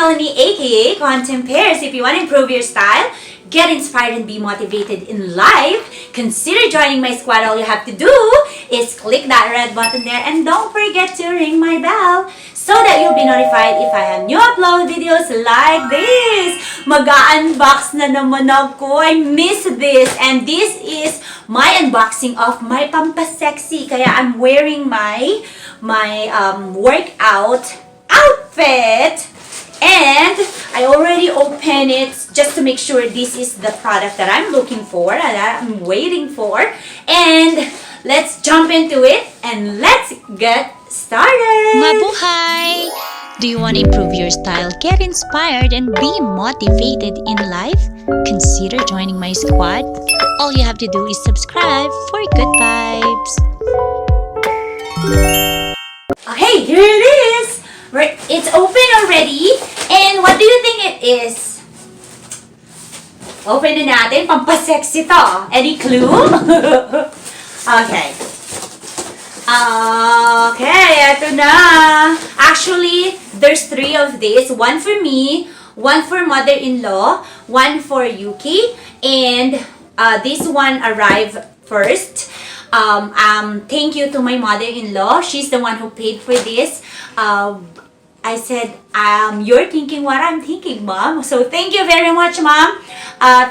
Melanie, aka Contempairs. If you want to improve your style, get inspired and be motivated in life, consider joining my squad. All you have to do is click that red button there and don't forget to ring my bell so that you'll be notified if I have new upload videos like this. Mag-unbox na naman ako. I miss this. And this is my unboxing of my PAMPA Sexy. Kaya I'm wearing my workout outfit. And I already opened it just to make sure this is the product that I'm looking for, that I'm waiting for. And let's jump into it and let's get started. Mabuhay! Do you want to improve your style, get inspired, and be motivated in life? Consider joining my squad. All you have to do is subscribe for good vibes. Okay, here it is. It's open already. And what do you think it is? Open na natin. Pampasexy to. Any clue? Okay. Okay, eto na. Actually, there's 3 of these. One for me, one for mother-in-law, one for Yuki, and this one arrived first. Thank you to my mother-in-law. She's the one who paid for this. I said, you're thinking what I'm thinking, Mom. So thank you very much, Mom.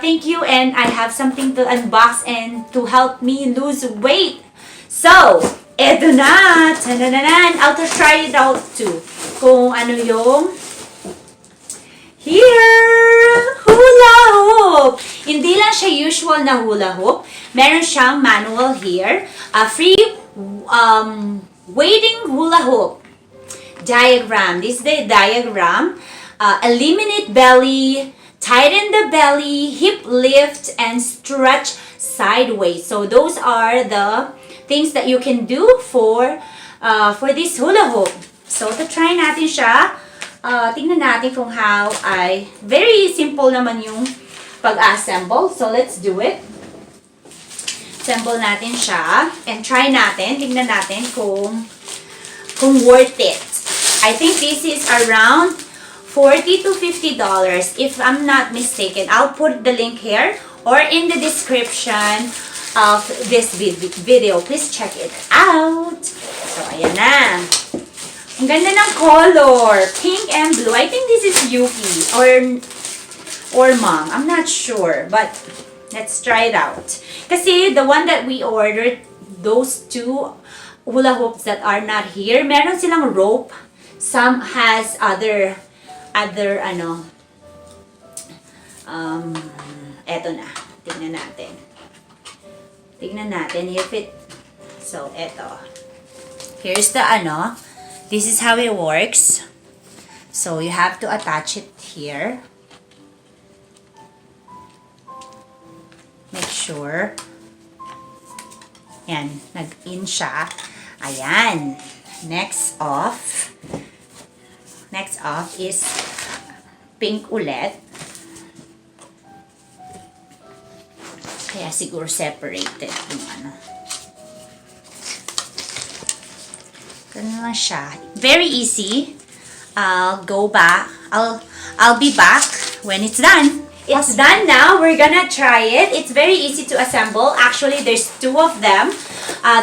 Thank you, and I have something to unbox and to help me lose weight. So, eto na. Tanananan. I'll try it out too. Kung ano yung here, hula hoop. Hindi lang siya usual na hula hoop. Meron siyang manual here. A free weighting hula hoop. Diagram. This is the diagram. Eliminate belly, tighten the belly, hip lift, and stretch sideways. So those are the things that you can do for this hula hoop. So to try natin siya, tingnan natin kung how very simple naman yung pag-assemble. So let's do it. Assemble natin siya and try natin. Tingnan natin kung worth it. I think this is around $40 to $50 if I'm not mistaken. I'll put the link here or in the description of this video. Please check it out. So, ayan na. Ang ganda ng color. Pink and blue. I think this is Yuki or Mom. I'm not sure. But, let's try it out. Kasi the one that we ordered, those 2 hula hoops that are not here, meron silang rope. Some has other eto na. Tingnan natin. Tingnan natin if it, so eto. Here's the this is how it works. So you have to attach it here. Make sure. Yan, nag-in siya. Ayan. Next off is pink ulit. Kaya siguro separated yung Ganun lang siya. Very easy. I'll be back when it's done. It's done now. We're gonna try it. It's very easy to assemble. Actually, there's 2 of them.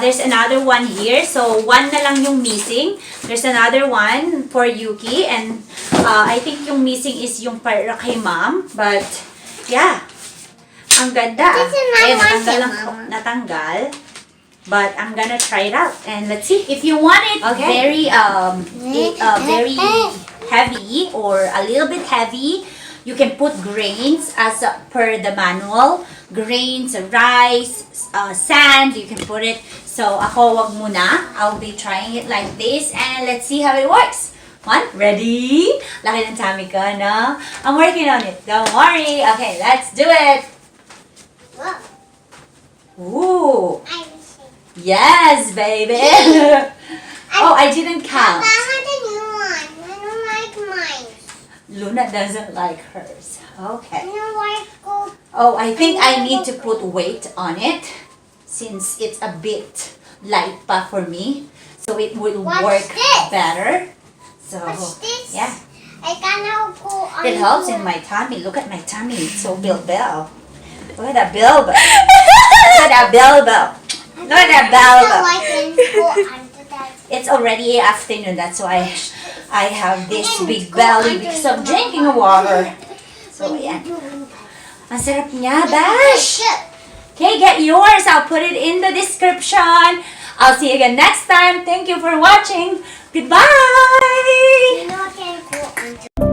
There's another one here. So, 1 na lang yung missing. There's another one for Yuki. And I think yung missing is yung para kay Mom. But, yeah. Ang ganda. Natanggal. But, I'm gonna try it out. And let's see. If you want it very heavy or a little bit heavy, you can put grains as per the manual. Grains, rice, sand, you can put it. So, ako wag muna. I'll be trying it like this and let's see how it works. Ready? Laki ng tummy ko, no? I'm working on it. Don't worry. Okay, let's do it. Ooh. Yes, baby. Oh, I didn't count. I had a new one. I don't like mine. Luna doesn't like hers. Okay. I don't like gold. Oh, I think I need to put weight on it since it's a bit light pa for me. So it will work better. So, What's this? yeah. I cannot go on. It helps in my tummy. Look at my tummy. It's so Look at that Bill. Look at that Bill. Look at that So Bill. I can go under that. It's already afternoon. That's why I have this Again, big go belly under because the I'm drinking water. So, When ayan. you're doing that. Ang sarap niya, Bash! Good. Okay, get yours. I'll put it in the description. I'll see you again next time. Thank you for watching. Goodbye! You know I can go under.